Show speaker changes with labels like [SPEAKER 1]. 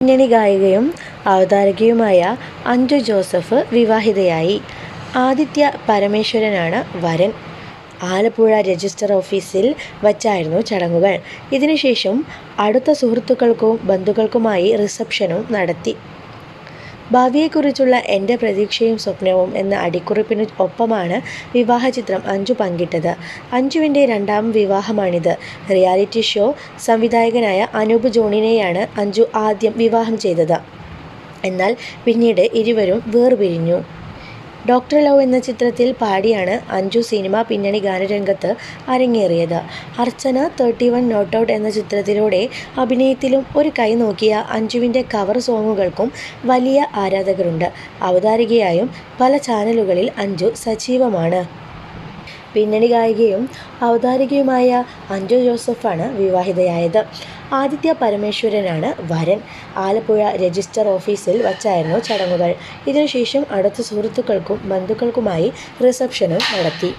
[SPEAKER 1] പിന്നണി ഗായികയും അവതാരകയുമായ അഞ്ജു ജോസഫ് വിവാഹിതയായി. ആദിത്യ പരമേശ്വരനാണ് വരൻ. ആലപ്പുഴ രജിസ്റ്റർ ഓഫീസിൽ വച്ചായിരുന്നു ചടങ്ങുകൾ. ഇതിനുശേഷം അടുത്ത സുഹൃത്തുക്കൾക്കും ബന്ധുക്കൾക്കുമായി റിസപ്ഷനും നടത്തി. ഭാവിയെക്കുറിച്ചുള്ള എൻ്റെ പ്രതീക്ഷയും സ്വപ്നവും എന്ന അടിക്കുറിപ്പിന് ഒപ്പമാണ് വിവാഹചിത്രം അഞ്ജു പങ്കിട്ടത്. അഞ്ജുവിൻ്റെ രണ്ടാം വിവാഹമാണിത്. റിയാലിറ്റി ഷോ സംവിധായകനായ അനൂപ് ജോണിനെയാണ് അഞ്ജു ആദ്യം വിവാഹം ചെയ്തത്. എന്നാൽ പിന്നീട് ഇരുവരും വേർപിരിഞ്ഞു. ഡോക്ടർ ലവ് എന്ന ചിത്രത്തിൽ പാടിയാണ് അഞ്ജു സിനിമാ പിന്നണി ഗാനരംഗത്ത് അരങ്ങേറിയത്. അർച്ചന 31 നോട്ട് ഔട്ട് എന്ന ചിത്രത്തിലൂടെ അഭിനയത്തിലും ഒരു കൈ നോക്കിയ അഞ്ജുവിൻ്റെ കവർ സോങ്ങുകൾക്കും വലിയ ആരാധകരുണ്ട്. അവതാരകയായും പല ചാനലുകളിൽ അഞ്ജു സജീവമാണ്. പിന്നണി ഗായികയും അവതാരകയുമായ അഞ്ജു ജോസഫാണ് വിവാഹിതയായത്. ആദിത്യ പരമേശ്വരനാണ് വരൻ. ആലപ്പുഴ രജിസ്റ്റർ ഓഫീസിൽ വച്ചായിരുന്നു ചടങ്ങുകൾ. ഇതിനുശേഷം അടുത്ത സുഹൃത്തുക്കൾക്കും ബന്ധുക്കൾക്കുമായി റിസപ്ഷനും നടത്തി.